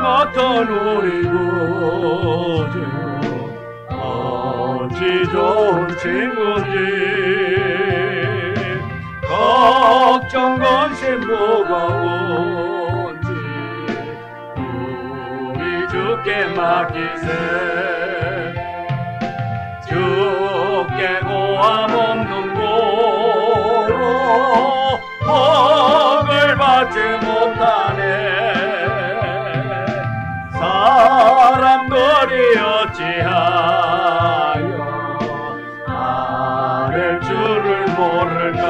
어떤 우리 구주 어찌 좋은 친구인지 걱정 근심 무거운지 우리 주께 맡기세 주께 고함 없는 고로 복을 받지 못하네 사람들이 어찌하여 아랠 줄을 모를까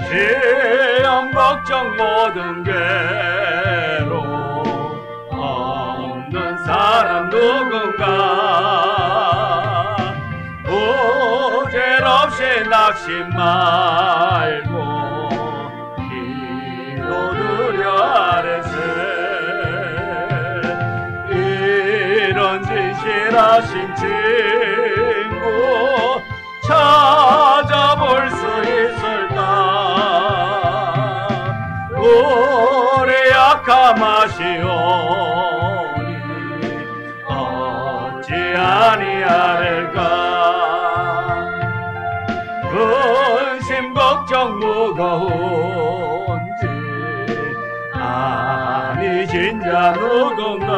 시험 걱정 모든 괴로 없는 사람 누군가 부질없이 낙심 말고 기도드려 아뢰세 이런 진실하신 친구 찾아볼 수 있을까 우리 약함 아시오니 어찌 아니하릴까 근심 걱정 무거운지 아니 진짜 누군가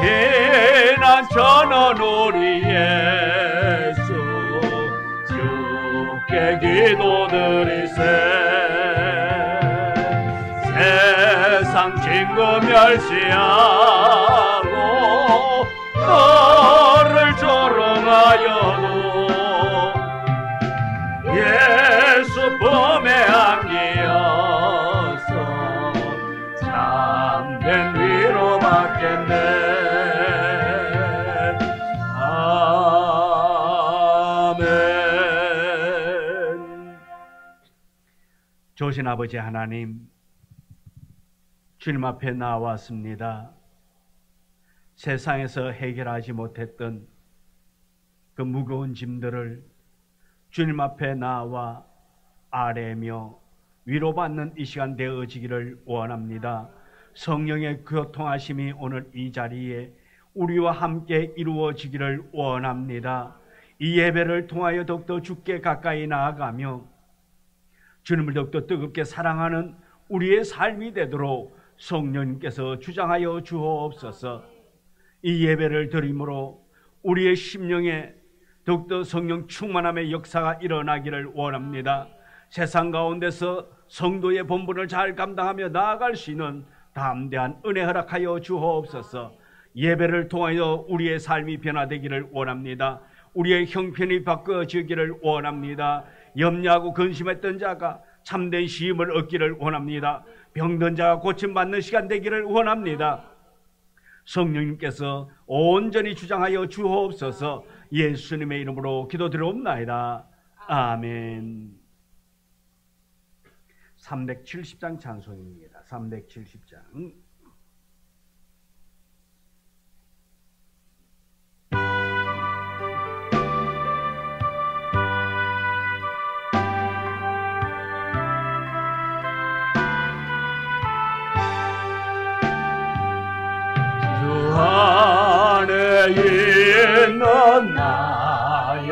비난 전원 우리 예수 주께 기도드리세 세상 친구 멸시하고 너를 조롱하여도 예수 품에 안기어서 참된 위로 받겠네 아멘. 좋으신 아버지 하나님 주님 앞에 나왔습니다. 세상에서 해결하지 못했던 그 무거운 짐들을 주님 앞에 나와 아뢰며 위로받는 이 시간 되어지기를 원합니다. 성령의 교통하심이 오늘 이 자리에 우리와 함께 이루어지기를 원합니다. 이 예배를 통하여 더욱더 주께 가까이 나아가며 주님을 더욱더 뜨겁게 사랑하는 우리의 삶이 되도록 성령님께서 주장하여 주옵소서. 이 예배를 드림으로 우리의 심령에 더욱더 성령 충만함의 역사가 일어나기를 원합니다. 세상 가운데서 성도의 본분을 잘 감당하며 나아갈 수 있는 담대한 은혜 허락하여 주옵소서. 예배를 통하여 우리의 삶이 변화되기를 원합니다. 우리의 형편이 바꿔지기를 원합니다. 염려하고 근심했던 자가 참된 시임을 얻기를 원합니다. 병든 자가 고침받는 시간 되기를 원합니다. 성령님께서 온전히 주장하여 주옵소서. 예수님의 이름으로 기도드리옵나이다. 아멘. 370장 찬송입니다. 370장. 주 안에 있는 나에게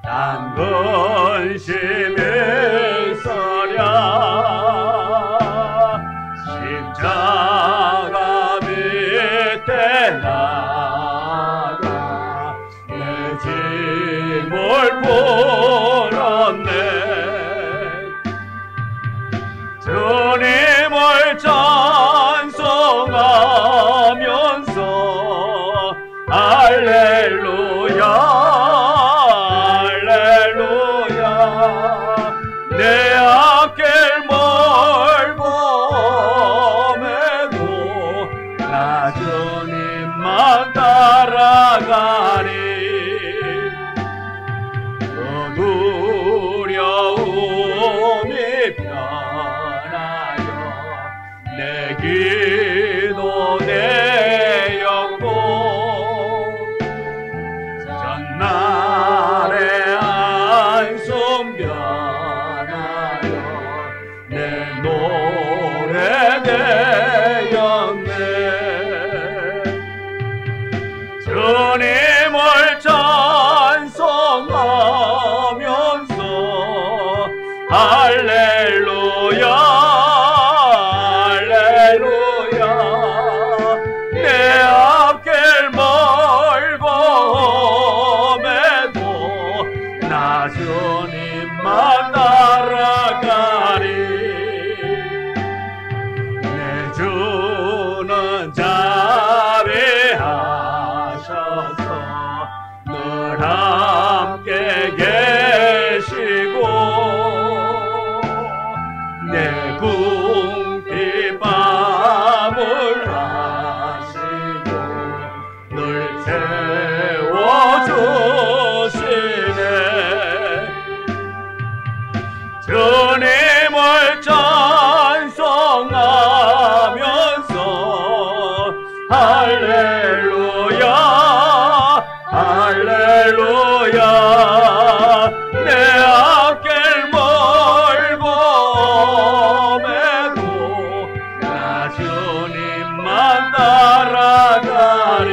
난 근심이 있으랴 십자가 밑에 나가 내 짐을 풀었네 주님을 찬송하면서 할렐루야 할렐루야 할렐루야 할렐루야 내 앞길 멀고 험해도 나 주님만 따라가리 내 주는 자비하셔서 늘 함께 계시고 내 궁핍 밤을 하시고 늘 채워주시네 주님을 찬송하면서 할렐루야 할렐루야 내 앞길 멀고 험해도 나 주님만 따라가리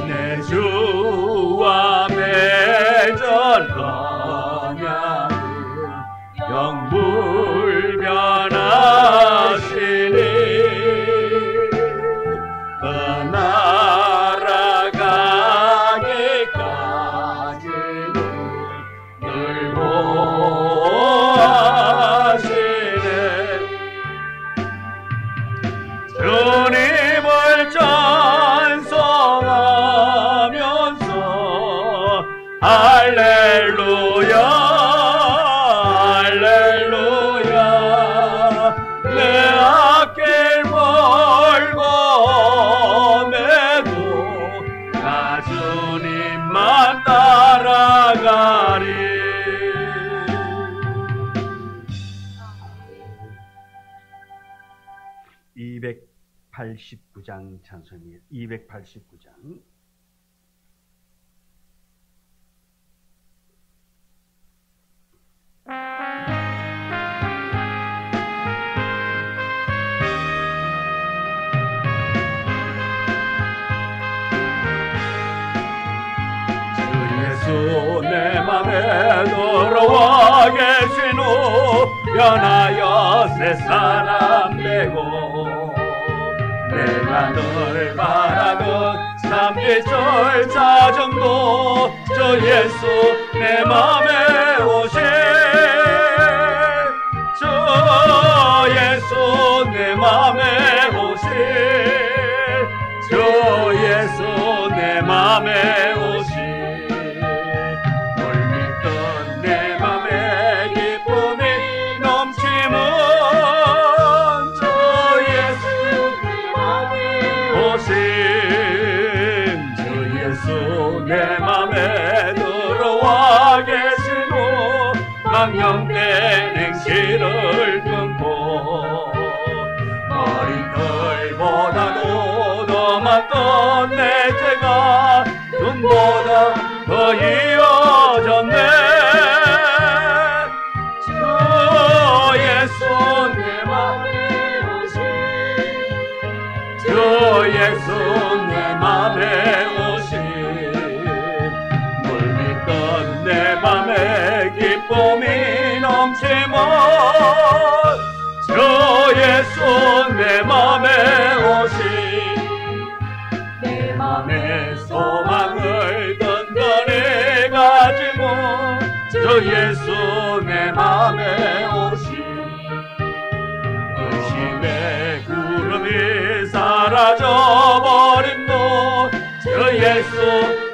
내 주와 맺은 언약은 영불변하시니 날아가기까지는 늘 보호하시네 주님을 찬송하면서 할렐루야 할렐루야 내 앞길 멀고 험해도 나 주님만 따라가리 289장 찬송입니다. 289장 내 맘에 들어와 계신 후 변하여 새 사람 되고 내가 널 바라던 참빛을 찾음도 저 예수 내 맘에 오신 저 예수 내 맘에 오신 저 예수 내 맘에 오신 내 맘에 들어와 계시고 망령된 행실을 끊고 머리털보다도 더 많던 내 죄가 눈보다 더 이어졌네 주 예수 내 맘에 오신 주 예수 내 맘에 오신 내 맘에 기쁨이 넘치면 주 예수 내 맘에 오신 내 맘에 소망을 든든히 가지고 주 예수 내 맘에 오신 의심의 구름이 사라져버림도 주 예수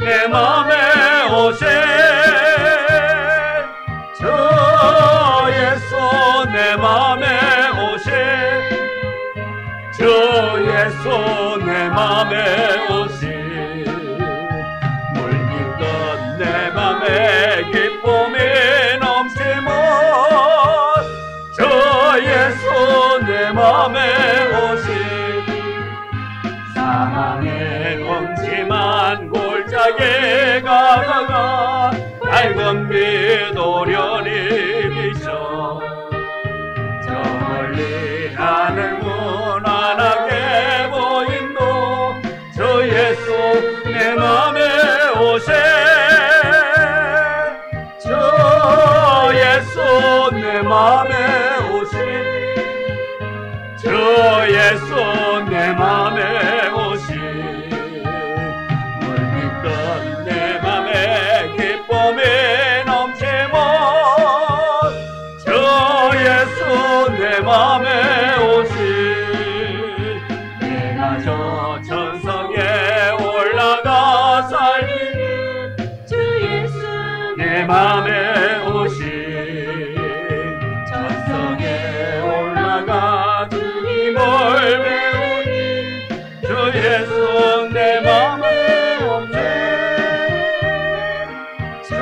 내 맘에 오신 주 예수 내 맘에 오신 주 예수 내 맘에 오신 물깃던 내 맘에 기쁨이 넘치면 주 예수 내 맘에 오신 사랑의 검지만 골짜기에 가다가 밝은 빛 오련히 비춰 저 멀리 하늘 무난하게 보인도 저 맘에 오신 주 예수 내 맘에 오신 물밀던 내 맘에 기쁨이 넘치면 주 예수 내 맘에 오신 내가 저 천성에 올라가 살기를 주 예수 내 맘에 오신 천성에 올라가 주님을 배우니 주 예수 내 맘에 오신 주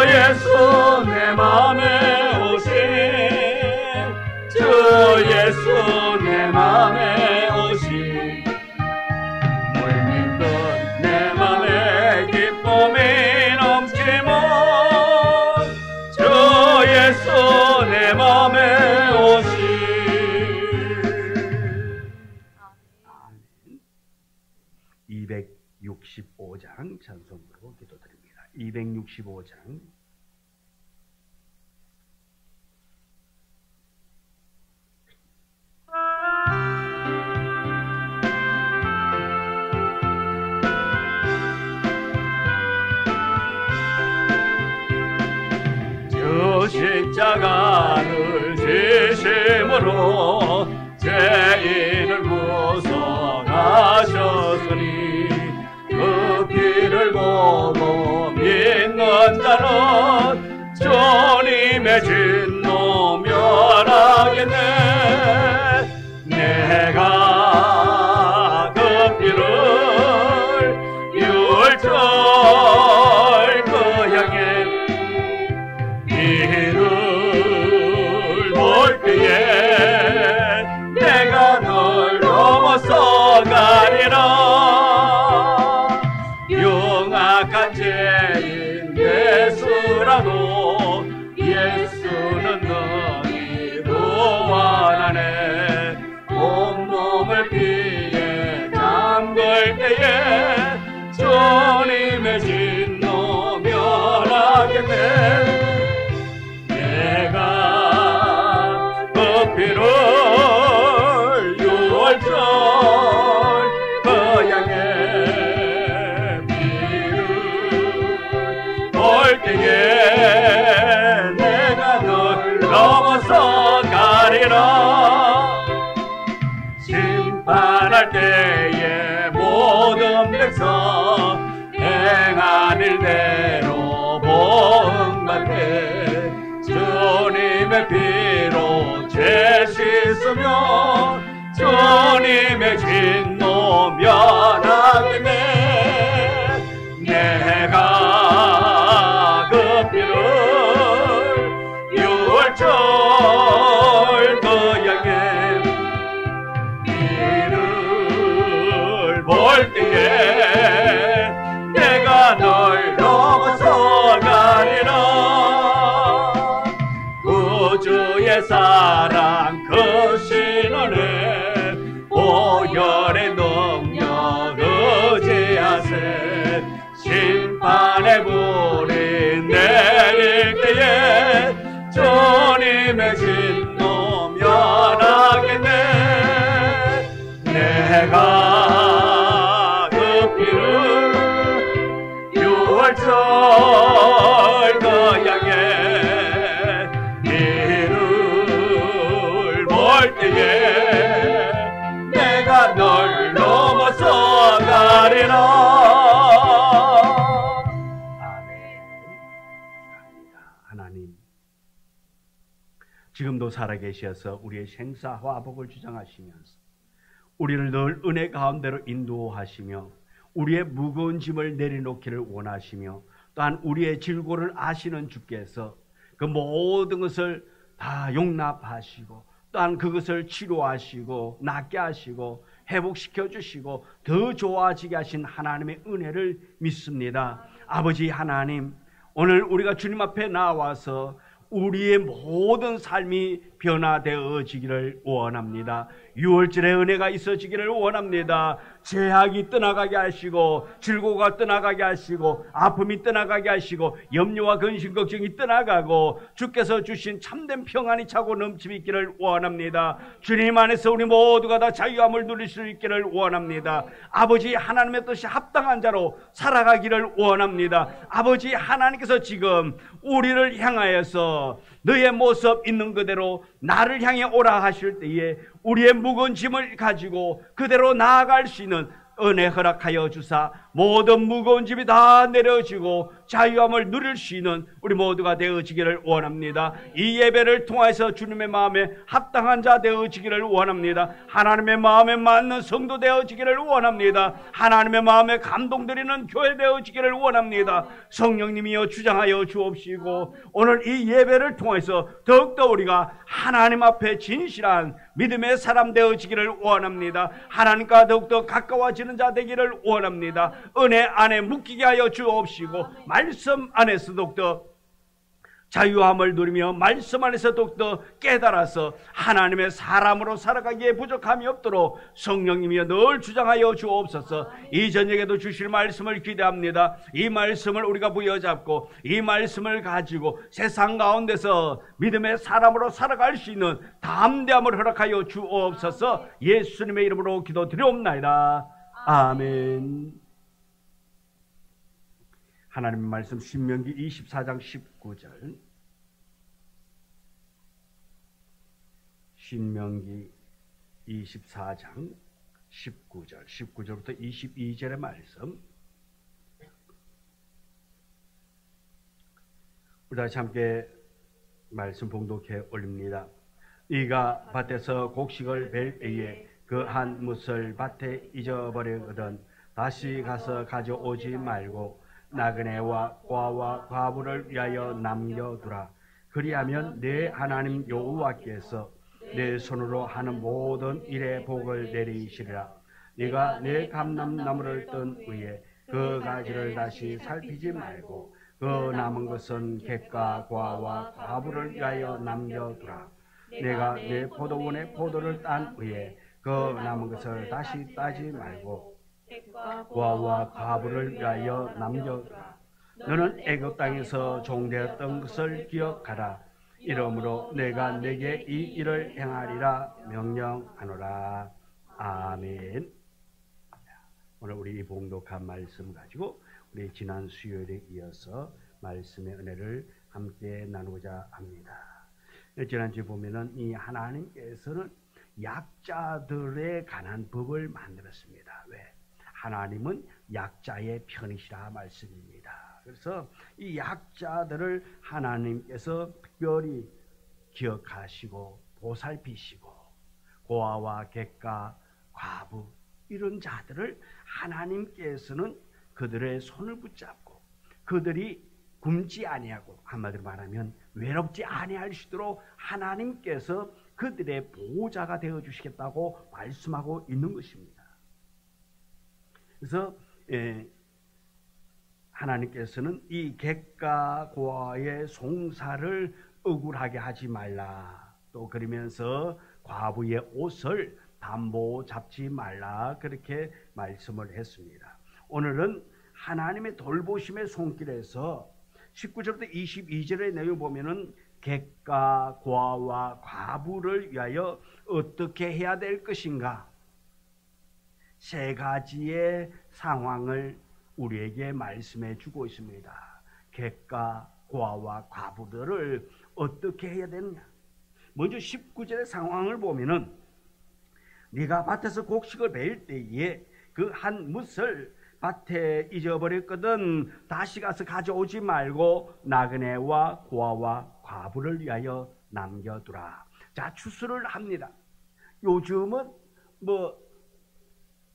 예수 내 맘에 오신 주 예수 내 맘에 오신 물밀던 내 맘에 기쁨이 넘치면 주 예수 내 맘에 오신 265장 찬송으로 기도드립니다. 265장 주 십자가를 지심으로 죄인을 구속하셨으니 그 피를 보고 믿는 자는 주님의 진노 면하겠네. 내가 그 피를 유월절 그 향해 이를 볼 때에 내가 널 넘어서 가리라. 용악한 죄인 예수라도 예수는 능히 구원하네. 온몸을 피에 잠글 때에 주님의 진노 면하겠네. 내가 그 피를 유월절 그 양의 피를 볼 때에 내가 널 넘어서 가리라. 심판할 때에 모든 백성 행한 일대로 보응받되 주님의 피로 죄 씻으며 주님의 진노 면하겠네. 내가 그 피를 유월절 그 양의 피를 볼 때에 내가 널 넘어서 가리라. 구주의 사랑 그 신원에 보혈의 능력 의지하세. 심판의 불이 내릴 때에 주님의 진노 면하겠네. 내가 그 피를 유월절 그 양의 피를 볼 때에 내가 널 넘어서 가리라. 하나님, 지금도 살아계셔서 우리의 생사와 복을 주장하시면서 우리를 늘 은혜 가운데로 인도하시며 우리의 무거운 짐을 내려놓기를 원하시며 또한 우리의 질고를 아시는 주께서 그 모든 것을 다 용납하시고 또한 그것을 치료하시고 낫게 하시고 회복시켜 주시고 더 좋아지게 하신 하나님의 은혜를 믿습니다. 아버지 하나님, 오늘 우리가 주님 앞에 나와서 우리의 모든 삶이 변화되어지기를 원합니다. 6월절에 은혜가 있어지기를 원합니다. 제약이 떠나가게 하시고 질고가 떠나가게 하시고 아픔이 떠나가게 하시고 염려와 근심 걱정이 떠나가고 주께서 주신 참된 평안이 차고 넘치기 있기를 원합니다. 주님 안에서 우리 모두가 다 자유함을 누릴 수 있기를 원합니다. 아버지 하나님의 뜻이 합당한 자로 살아가기를 원합니다. 아버지 하나님께서 지금 우리를 향하여서 너의 모습 있는 그대로 나를 향해 오라 하실 때에 우리의 무거운 짐을 가지고 그대로 나아갈 수 있는 은혜 허락하여 주사 모든 무거운 짐이 다 내려지고 자유함을 누릴 수 있는 우리 모두가 되어지기를 원합니다. 이 예배를 통해서 주님의 마음에 합당한 자 되어지기를 원합니다. 하나님의 마음에 맞는 성도 되어지기를 원합니다. 하나님의 마음에 감동드리는 교회 되어지기를 원합니다. 성령님이여 주장하여 주옵시고 오늘 이 예배를 통해서 더욱더 우리가 하나님 앞에 진실한 믿음의 사람 되어지기를 원합니다. 하나님과 더욱더 가까워지는 자 되기를 원합니다. 은혜 안에 묶이게 하여 주옵시고 말씀 안에서 더욱더 자유함을 누리며 말씀 안에서 더욱더 깨달아서 하나님의 사람으로 살아가기에 부족함이 없도록 성령님이여 늘 주장하여 주옵소서. 이 저녁에도 주실 말씀을 기대합니다. 이 말씀을 우리가 부여잡고 이 말씀을 가지고 세상 가운데서 믿음의 사람으로 살아갈 수 있는 담대함을 허락하여 주옵소서. 예수님의 이름으로 기도드리옵나이다. 아멘. 하나님의 말씀 신명기 24장 19절. 신명기 24장 19절 19절부터 22절의 말씀 우리 다시 함께 말씀 봉독해 올립니다. 네가 밭에서 곡식을 벨 때에 그 한 뭇을 밭에 잊어버리거든 다시 가서 가져오지 말고 나그네와 과와 과부를 위하여 남겨두라. 그리하면 내 하나님 여호와께서 내 손으로 하는 모든 일에 복을 내리시리라. 네가 내 감람나무를 뜬 후에 그 가지를 다시 살피지 말고 그 남은 것은 객과 과와 과부를 위하여 남겨두라. 내가 내 포도원의 포도를 딴 후에 그 남은 것을 다시 따지 말고 과와 과부를 위하여 남겨두라. 너는 애굽 땅에서 종되었던 것을 기억하라. 이러므로 내가 내게 이 일을 행하리라 명령하노라. 아멘. 오늘 우리 이 봉독한 말씀 가지고 우리 지난 수요일에 이어서 말씀의 은혜를 함께 나누고자 합니다. 지난주에 보면은 이 하나님께서는 약자들에 관한 법을 만들었습니다. 왜? 하나님은 약자의 편이시라 말씀입니다. 그래서 이 약자들을 하나님께서 특별히 기억하시고 보살피시고 고아와 객가 과부 이런 자들을 하나님께서는 그들의 손을 붙잡고 그들이 굶지 아니하고 한마디로 말하면 외롭지 아니할 수 있도록 하나님께서 그들의 보호자가 되어 주시겠다고 말씀하고 있는 것입니다. 그래서 하나님께서는 이 객과 고아의 송사를 억울하게 하지 말라. 또 그러면서 과부의 옷을 담보 잡지 말라. 그렇게 말씀을 했습니다. 오늘은 하나님의 돌보심의 손길에서 19절부터 22절의 내용을 보면은 객과 고아와 과부를 위하여 어떻게 해야 될 것인가? 세 가지의 상황을 우리에게 말씀해 주고 있습니다. 객과 고아와 과부들을 어떻게 해야 되느냐? 먼저 19절의 상황을 보면은 네가 밭에서 곡식을 베일 때에 그 한 뭇을 밭에 잊어버렸거든 다시 가서 가져오지 말고 나그네와 고아와 과부를 위하여 남겨두라. 자, 추수를 합니다. 요즘은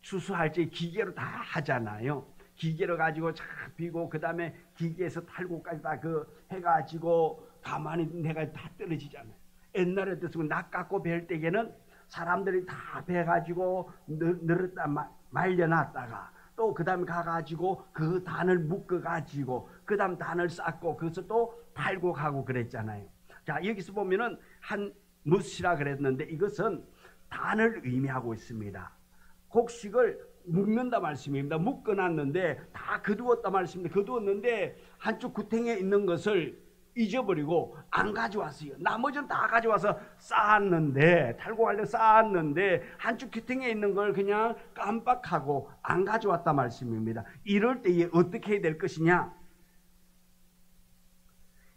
추수할 때 기계로 다 하잖아요. 기계로 가지고 쫙 비고 그 다음에 기계에서 탈고까지 다 해가지고 가만히 해가 다 떨어지잖아요. 옛날에 됐으면 낙 깎고 벨 때에는 사람들이 다 베가지고 늘었다 말려놨다가 또 그 다음에 가가지고 그 단을 묶어가지고 그 다음 단을 쌓고 그래서 또 팔고 가고 그랬잖아요. 자, 여기서 보면은 한 묻시라 그랬는데 이것은 단을 의미하고 있습니다. 곡식을 묶는다 말씀입니다. 묶어놨는데 다 거두었다 말씀입니다. 거두었는데 한쪽 구탱에 있는 것을 잊어버리고 안 가져왔어요. 나머지는 다 가져와서 쌓았는데, 탈고 갈래 쌓았는데 한쪽 구탱에 있는 걸 그냥 깜빡하고 안 가져왔다 말씀입니다. 이럴 때에 어떻게 해야 될 것이냐?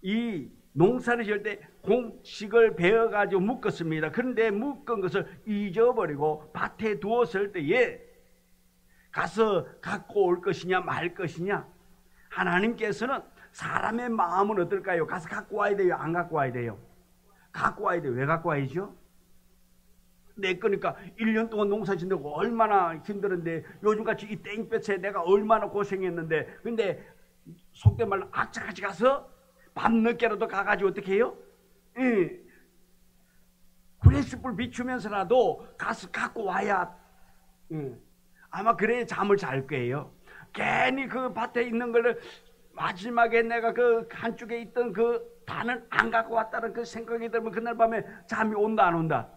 이 농사를 지을 때 곡식을 베어가지고 묶었습니다. 그런데 묶은 것을 잊어버리고 밭에 두었을 때에 가서 갖고 올 것이냐 말 것이냐? 하나님께서는 사람의 마음은 어떨까요? 가서 갖고 와야 돼요? 안 갖고 와야 돼요? 갖고 와야 돼요. 왜 갖고 와야죠? 내 거니까 1년 동안 농사 짓는다고 얼마나 힘들었는데 요즘같이 이 땡볕에 내가 얼마나 고생했는데 근데 속된 말로 악착같이 가서 밤늦게라도 가가지고 어떻게 해요? 후레쉬불 비추면서라도 가서 갖고 와야 아마 그래야 잠을 잘 거예요. 괜히 그 밭에 있는 걸 마지막에 내가 그 한쪽에 있던 그 단을 안 갖고 왔다는 그 생각이 들면 그날 밤에 잠이 온다 안 온다?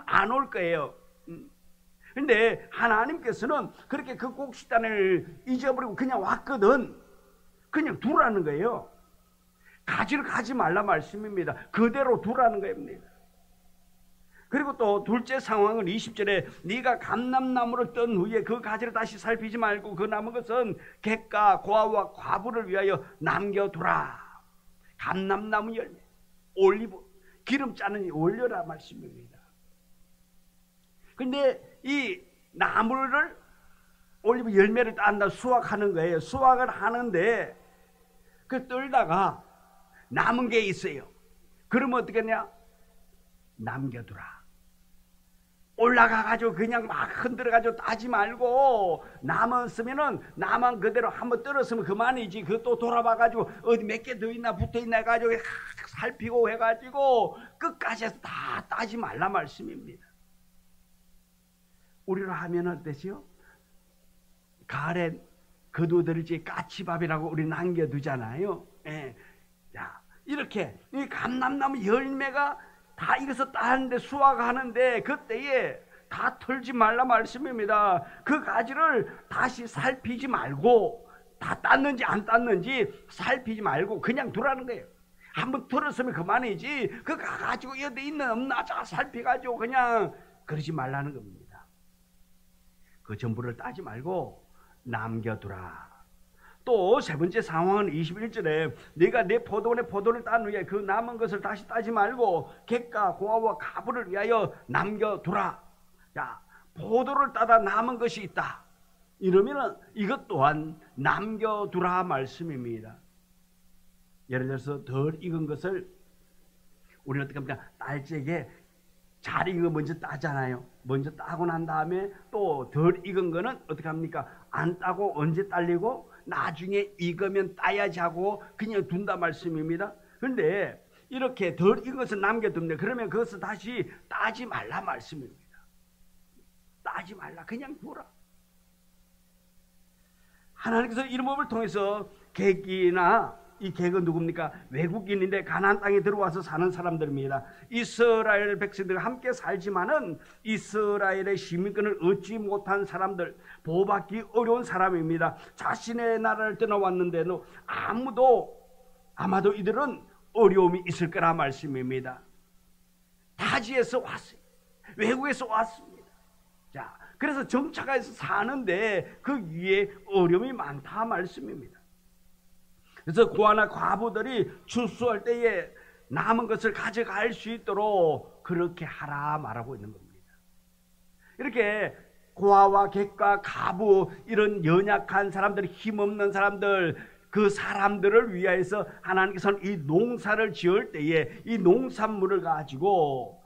안 올 거예요. 근데 하나님께서는 그렇게 그 곡식단을 잊어버리고 그냥 왔거든. 그냥 두라는 거예요. 가지를 가지 말라 말씀입니다. 그대로 두라는 겁니다. 그리고 또 둘째 상황은 20절에 네가 감람나무를 뜬 후에 그 가지를 다시 살피지 말고 그 남은 것은 객과 고아와 과부를 위하여 남겨두라. 감람나무 열매, 올리브, 기름 짜는 올려라 말씀입니다. 근데 이 나무를 올리브 열매를 딴다 수확하는 거예요. 수확을 하는데 그 떨다가 남은 게 있어요. 그러면 어떻게 하냐? 남겨두라. 올라가가지고 그냥 막 흔들어가지고 따지 말고 남았으면은 나만 그대로 한번 떨었으면 그만이지. 그거 또 돌아봐가지고 어디 몇 개 더 있나 붙어있나 해가지고 살피고 해가지고 끝까지 해서 다 따지 말라 말씀입니다. 우리로 하면 어때요? 가을에 거두들지 까치밥이라고 우리 남겨두잖아요. 예. 자, 이렇게 이 감람나무 열매가 다 익어서 따는데 수확하는데 그때에 다 털지 말라 말씀입니다. 그 가지를 다시 살피지 말고 다 땄는지 안 땄는지 살피지 말고 그냥 두라는 거예요. 한번 털었으면 그만이지 그거 가지고 여기 있는 없나 자 살피가지고 그냥 그러지 말라는 겁니다. 그 전부를 따지 말고 남겨두라. 또 세 번째 상황은 21절에 네가 내 포도원의 포도를 딴 후에 그 남은 것을 다시 따지 말고 객과 고아와 가부를 위하여 남겨두라. 자, 포도를 따다 남은 것이 있다. 이러면은 이것 또한 남겨두라 말씀입니다. 예를 들어서 덜 익은 것을 우리는 어떻게 합니까? 딸 적에 잘 익은 거 먼저 따잖아요. 먼저 따고 난 다음에 또 덜 익은 거는 어떻게 합니까? 안 따고 언제 딸리고 나중에 익으면 따야지 하고 그냥 둔다 말씀입니다. 그런데 이렇게 덜 익은 것을 남겨둡니다. 그러면 그것을 다시 따지 말라 말씀입니다. 따지 말라. 그냥 두라. 하나님께서 이런 법을 통해서 객이나 이 객은 누굽니까? 외국인인데 가나안 땅에 들어와서 사는 사람들입니다. 이스라엘 백성들과 함께 살지만은 이스라엘의 시민권을 얻지 못한 사람들, 보호받기 어려운 사람입니다. 자신의 나라를 떠나왔는데도 아마도 이들은 어려움이 있을 거라 말씀입니다. 타지에서 왔어요. 외국에서 왔습니다. 자, 그래서 정착해서 사는데 그 위에 어려움이 많다 말씀입니다. 그래서 고아나 과부들이 출소할 때에 남은 것을 가져갈 수 있도록 그렇게 하라 말하고 있는 겁니다. 이렇게 고아와 객과 가부 이런 연약한 사람들, 힘없는 사람들, 그 사람들을 위하여서 하나님께서는 이 농사를 지을 때에 이 농산물을 가지고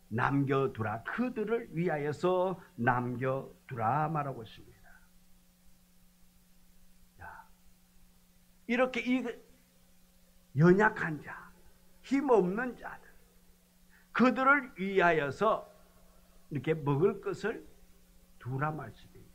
남겨두라. 그들을 위하여서 남겨두라 말하고 있습니다. 이렇게 이 연약한 자, 힘없는 자들, 그들을 위하여서 이렇게 먹을 것을 두라 말씀입니다.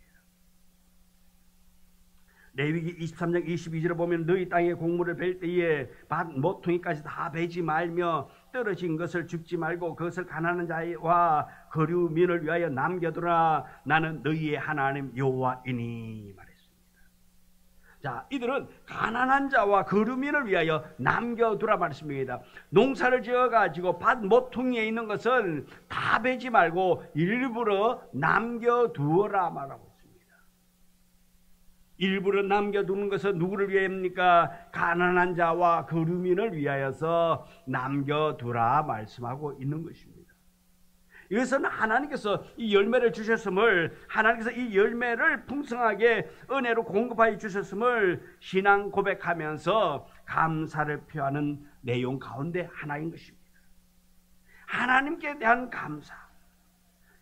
레위기 23장 22절에 보면 너희 땅에 곡물을 벨 때에 밭 모퉁이까지 다 베지 말며 떨어진 것을 줍지 말고 그것을 가난한 자와 거류민을 위하여 남겨두라. 나는 너희의 하나님 여호와이니 말했습니다. 자, 이들은 가난한 자와 거류민을 위하여 남겨두라 말씀입니다. 농사를 지어가지고 밭 모퉁이에 있는 것을 다 베지 말고 일부러 남겨두어라 말하고 있습니다. 일부러 남겨두는 것은 누구를 위하여입니까? 가난한 자와 거류민을 위하여서 남겨두라 말씀하고 있는 것입니다. 이것은 하나님께서 이 열매를 주셨음을, 하나님께서 이 열매를 풍성하게 은혜로 공급하여 주셨음을 신앙 고백하면서 감사를 표하는 내용 가운데 하나인 것입니다. 하나님께 대한 감사,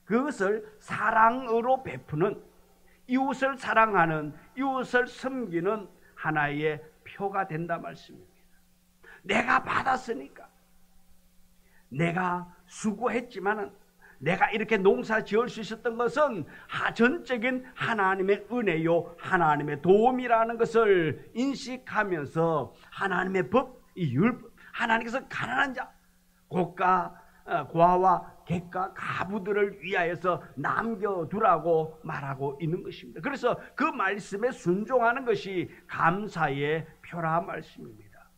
그것을 사랑으로 베푸는, 이웃을 사랑하는, 이웃을 섬기는 하나의 표가 된다 말씀입니다. 내가 받았으니까, 내가 수고했지만은, 내가 이렇게 농사 지을 수 있었던 것은 전적인 하나님의 은혜요, 하나님의 도움이라는 것을 인식하면서 하나님의 법, 이 율법, 하나님께서 가난한 자, 고아와 객가 가부들을 위하여서 남겨두라고 말하고 있는 것입니다. 그래서 그 말씀에 순종하는 것이 감사의 표라 말씀입니다.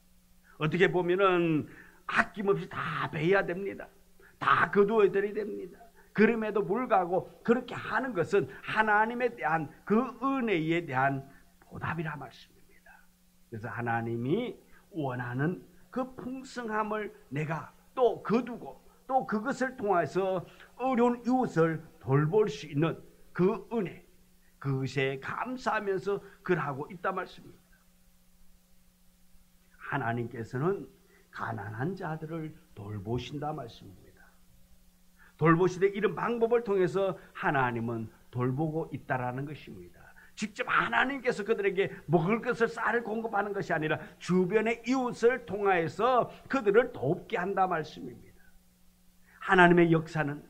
어떻게 보면은 아낌없이 다 베야 됩니다. 다 거두어 드려야 됩니다. 그럼에도 불구하고 그렇게 하는 것은 하나님에 대한 그 은혜에 대한 보답이라 말씀입니다. 그래서 하나님이 원하는 그 풍성함을 내가 또 거두고 또 그것을 통해서 어려운 이웃을 돌볼 수 있는 그 은혜, 그것에 감사하면서 그러하고 있다 말씀입니다. 하나님께서는 가난한 자들을 돌보신다 말씀입니다. 돌보시되 이런 방법을 통해서 하나님은 돌보고 있다라는 것입니다. 직접 하나님께서 그들에게 먹을 것을 쌀을 공급하는 것이 아니라 주변의 이웃을 통하여서 그들을 돕게 한다 말씀입니다. 하나님의 역사는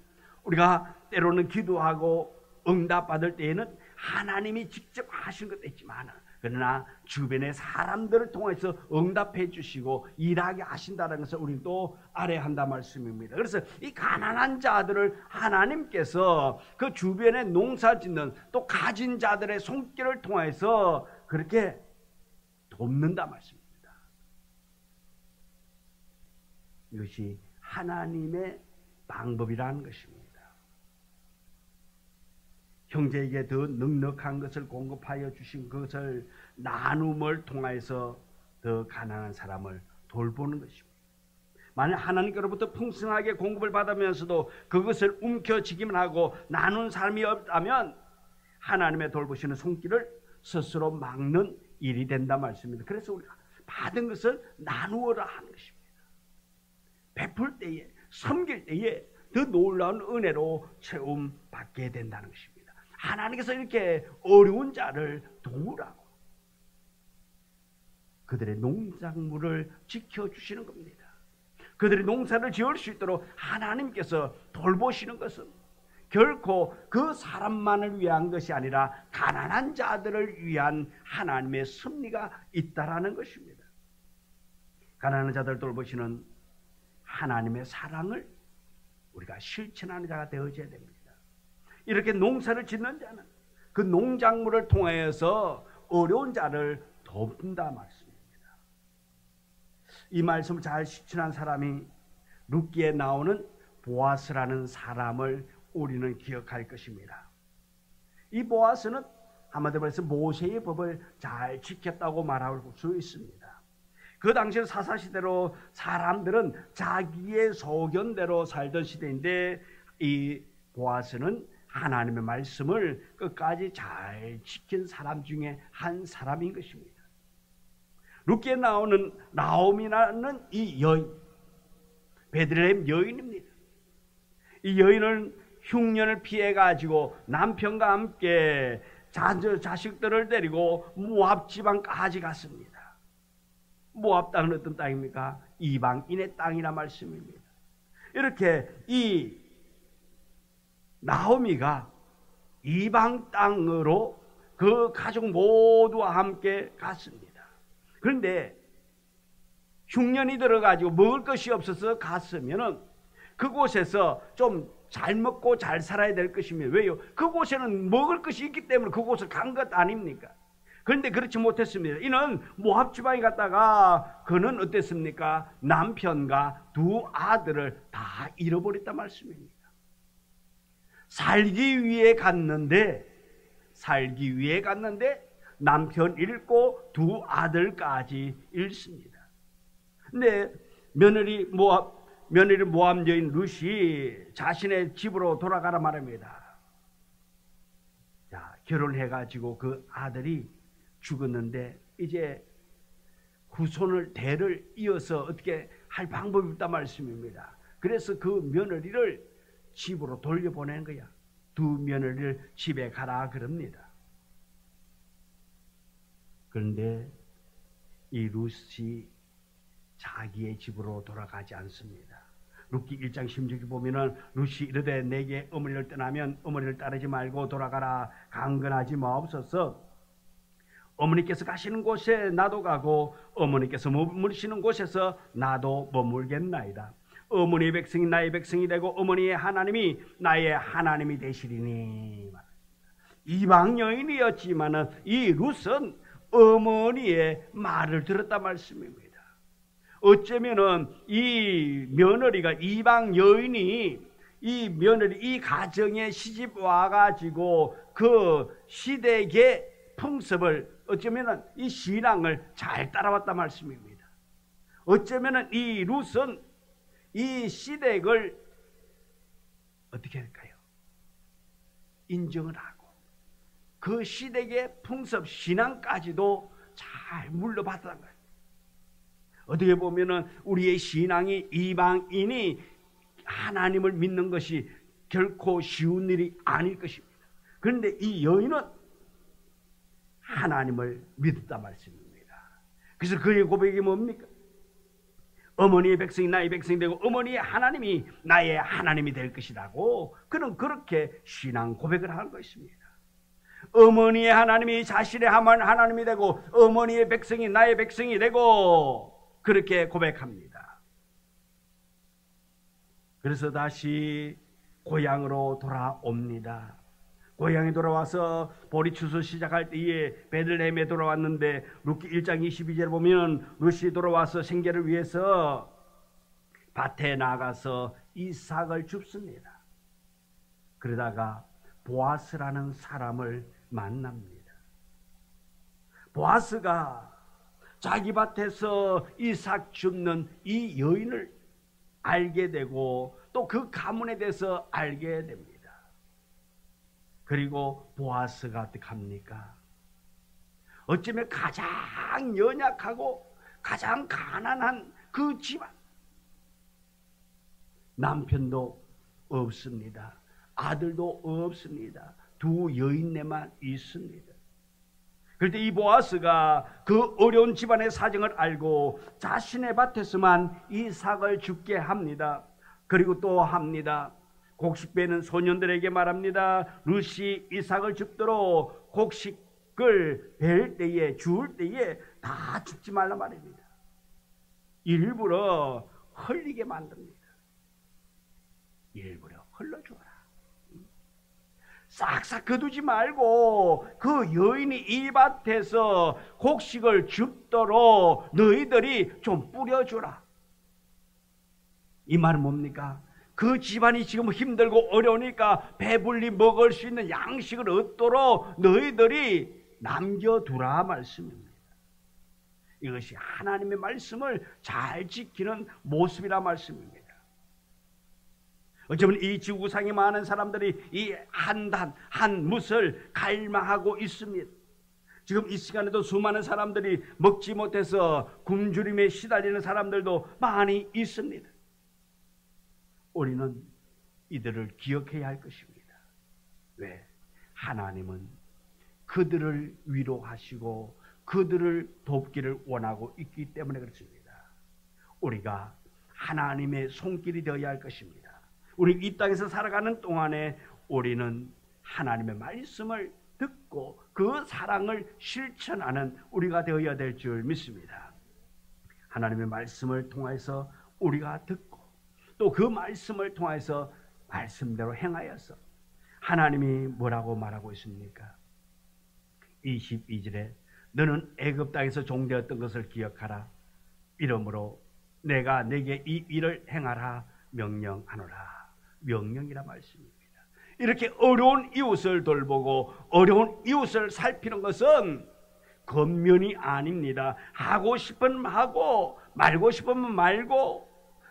우리가 때로는 기도하고 응답받을 때에는 하나님이 직접 하신 것도 있지만, 그러나 주변의 사람들을 통해서 응답해 주시고 일하게 하신다는 것을 우리는 또 알아야 한다 말씀입니다. 그래서 이 가난한 자들을 하나님께서 그 주변에 농사 짓는 또 가진 자들의 손길을 통해서 그렇게 돕는다 말씀입니다. 이것이 하나님의 방법이라는 것입니다. 형제에게 더 넉넉한 것을 공급하여 주신 그것을 나눔을 통해서 더 가난한 사람을 돌보는 것입니다. 만약 하나님께로부터 풍성하게 공급을 받으면서도 그것을 움켜쥐기만 하고 나눈 사람이 없다면 하나님의 돌보시는 손길을 스스로 막는 일이 된다 말씀입니다. 그래서 우리가 받은 것을 나누어라 하는 것입니다. 베풀 때에, 섬길 때에 더 놀라운 은혜로 채움받게 된다는 것입니다. 하나님께서 이렇게 어려운 자를 도우라고 그들의 농작물을 지켜주시는 겁니다. 그들이 농사를 지을 수 있도록 하나님께서 돌보시는 것은 결코 그 사람만을 위한 것이 아니라 가난한 자들을 위한 하나님의 섭리가 있다라는 것입니다. 가난한 자들을 돌보시는 하나님의 사랑을 우리가 실천하는 자가 되어져야 됩니다. 이렇게 농사를 짓는 자는 그 농작물을 통해서 어려운 자를 돕는다 말씀입니다. 이 말씀을 잘 실천한 사람이 룻기에 나오는 보아스라는 사람을 우리는 기억할 것입니다. 이 보아스는 한마디로 말해서 모세의 법을 잘 지켰다고 말할 수 있습니다. 그 당시 사사시대로 사람들은 자기의 소견대로 살던 시대인데 이 보아스는 하나님의 말씀을 끝까지 잘 지킨 사람 중에 한 사람인 것입니다. 룻기에 나오는 나오미라는 이 여인, 베들레헴 여인입니다. 이 여인은 흉년을 피해가지고 남편과 함께 자식들을 데리고 모압 지방까지 갔습니다. 모압 땅은 어떤 땅입니까? 이방인의 땅이라 말씀입니다. 이렇게 이 나오미가 이방 땅으로 그 가족 모두와 함께 갔습니다. 그런데 흉년이 들어가지고 먹을 것이 없어서 갔으면은 그곳에서 좀 잘 먹고 잘 살아야 될 것이며, 왜요? 그곳에는 먹을 것이 있기 때문에 그곳을 간 것 아닙니까? 그런데 그렇지 못했습니다. 이는 모압 지방에 갔다가 그는 어땠습니까? 남편과 두 아들을 다 잃어버렸단 말씀입니다. 살기 위해 갔는데 남편 잃고 두 아들까지 잃습니다. 근데 며느리 모압 여인 룻이 자신의 집으로 돌아가라 말합니다. 자, 결혼해가지고 그 아들이 죽었는데 이제 후손을 대를 이어서 어떻게 할 방법이 없단 말씀입니다. 그래서 그 며느리를 집으로 돌려보내는 거야. 두 며느리를 집에 가라 그럽니다. 그런데 이 룻이 자기의 집으로 돌아가지 않습니다. 룻기 1장 16절 보면은 룻이 이르되 내게 어머니를 떠나면 어머니를 따르지 말고 돌아가라. 강건하지 마옵소서. 어머니께서 가시는 곳에 나도 가고 어머니께서 머무르시는 곳에서 나도 머물겠나이다. 어머니의 백성이 나의 백성이 되고 어머니의 하나님이 나의 하나님이 되시리니. 이방 여인이었지만은 이 룻은 어머니의 말을 들었단 말씀입니다. 어쩌면은 이 며느리가, 이방 여인이 이 며느리, 이 가정에 시집 와가지고 그 시댁의 풍습을, 어쩌면은 이 신앙을 잘 따라왔단 말씀입니다. 어쩌면은 이 룻은 이 시댁을 어떻게 할까요? 인정을 하고 그 시댁의 풍습, 신앙까지도 잘 물려받았던 거예요. 어떻게 보면은 우리의 신앙이, 이방인이 하나님을 믿는 것이 결코 쉬운 일이 아닐 것입니다. 그런데 이 여인은 하나님을 믿었단 말씀입니다. 그래서 그의 고백이 뭡니까? 어머니의 백성이 나의 백성이 되고 어머니의 하나님이 나의 하나님이 될 것이라고 그는 그렇게 신앙 고백을 한 것입니다. 어머니의 하나님이 자신의 하나님이 되고 어머니의 백성이 나의 백성이 되고 그렇게 고백합니다. 그래서 다시 고향으로 돌아옵니다. 고향에 돌아와서 보리 추수 시작할 때에 베들레헴에 돌아왔는데 룻기 1장 22절 보면 룻이 돌아와서 생계를 위해서 밭에 나가서 이삭을 줍습니다. 그러다가 보아스라는 사람을 만납니다. 보아스가 자기 밭에서 이삭 줍는 이 여인을 알게 되고 또 그 가문에 대해서 알게 됩니다. 그리고 보아스가 어떻게 합니까? 어쩌면 가장 연약하고 가장 가난한 그 집안, 남편도 없습니다. 아들도 없습니다. 두 여인네만 있습니다. 그런데 이 보아스가 그 어려운 집안의 사정을 알고 자신의 밭에서만 이삭을 줍게 합니다. 그리고 또 합니다. 곡식 베는 소년들에게 말합니다. 룻이 이삭을 줍도록 곡식을 벨 때에, 주울 때에 다 줍지 말라 말입니다. 일부러 흘리게 만듭니다. 일부러 흘러주어라. 싹싹 거두지 말고 그 여인이 이 밭에서 곡식을 줍도록 너희들이 좀 뿌려주라. 이 말은 뭡니까? 그 집안이 지금 힘들고 어려우니까 배불리 먹을 수 있는 양식을 얻도록 너희들이 남겨두라 말씀입니다. 이것이 하나님의 말씀을 잘 지키는 모습이라 말씀입니다. 어쩌면 이 지구상에 많은 사람들이 이 한 뭇을 갈망하고 있습니다. 지금 이 시간에도 수많은 사람들이 먹지 못해서 굶주림에 시달리는 사람들도 많이 있습니다. 우리는 이들을 기억해야 할 것입니다. 왜? 하나님은 그들을 위로하시고 그들을 돕기를 원하고 있기 때문에 그렇습니다. 우리가 하나님의 손길이 되어야 할 것입니다. 우리 이 땅에서 살아가는 동안에 우리는 하나님의 말씀을 듣고 그 사랑을 실천하는 우리가 되어야 될 줄 믿습니다. 하나님의 말씀을 통해서 우리가 듣고 또 그 말씀을 통해서 말씀대로 행하여서 하나님이 뭐라고 말하고 있습니까? 22절에 너는 애굽 땅에서 종되었던 것을 기억하라. 이러므로 내가 내게 이 일을 행하라 명령하노라. 명령이라 말씀입니다. 이렇게 어려운 이웃을 돌보고 어려운 이웃을 살피는 것은 겉면이 아닙니다. 하고 싶으면 하고 말고 싶으면 말고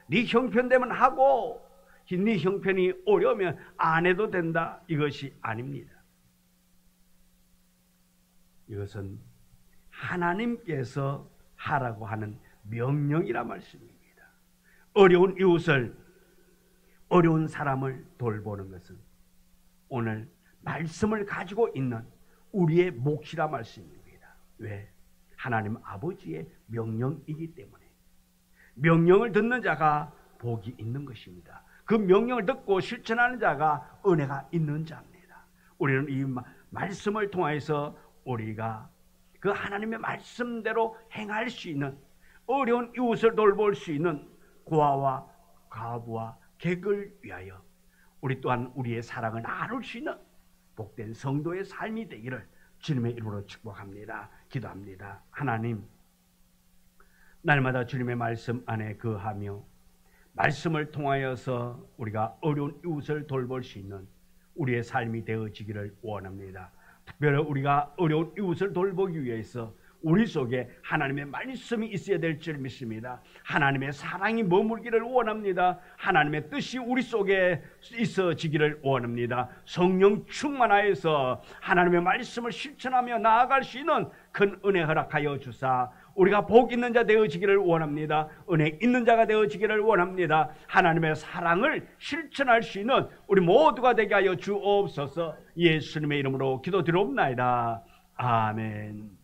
네 형편되면 하고 네 형편이 어려우면 안 해도 된다. 이것이 아닙니다. 이것은 하나님께서 하라고 하는 명령이라 말씀입니다. 어려운 이웃을, 어려운 사람을 돌보는 것은 오늘 말씀을 가지고 있는 우리의 몫이라 말씀입니다. 왜? 하나님 아버지의 명령이기 때문에. 명령을 듣는 자가 복이 있는 것입니다. 그 명령을 듣고 실천하는 자가 은혜가 있는 자입니다. 우리는 이 말씀을 통해서 우리가 그 하나님의 말씀대로 행할 수 있는, 어려운 이웃을 돌볼 수 있는 고아와 과부와 객을 위하여 우리 또한 우리의 사랑을 나눌 수 있는 복된 성도의 삶이 되기를 주님의 이름으로 축복합니다. 기도합니다. 하나님, 날마다 주님의 말씀 안에 거하며 말씀을 통하여서 우리가 어려운 이웃을 돌볼 수 있는 우리의 삶이 되어지기를 원합니다. 특별히 우리가 어려운 이웃을 돌보기 위해서 우리 속에 하나님의 말씀이 있어야 될 줄 믿습니다. 하나님의 사랑이 머물기를 원합니다. 하나님의 뜻이 우리 속에 있어지기를 원합니다. 성령 충만하여서 하나님의 말씀을 실천하며 나아갈 수 있는 큰 은혜 허락하여 주사 우리가 복 있는 자 되어지기를 원합니다. 은혜 있는 자가 되어지기를 원합니다. 하나님의 사랑을 실천할 수 있는 우리 모두가 되게 하여 주옵소서. 예수님의 이름으로 기도드리옵나이다. 아멘.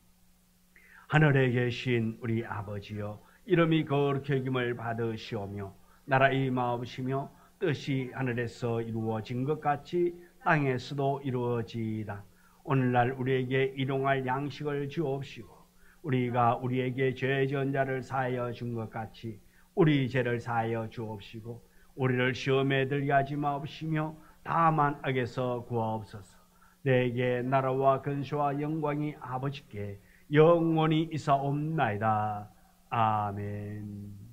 하늘에 계신 우리 아버지여, 이름이 거룩히 여김을 받으시오며 나라 임하옵시며 뜻이 하늘에서 이루어진 것 같이 땅에서도 이루어지이다. 오늘날 우리에게 일용할 양식을 주옵시고 우리가 우리에게 죄 지은 자를 사하여 준 것 같이 우리 죄를 사하여 주옵시고 우리를 시험에 들게 하지 마옵시며 다만 악에서 구하옵소서. 내게 나라와 근세와 영광이 아버지께 영원히 있사옵나이다. 아멘.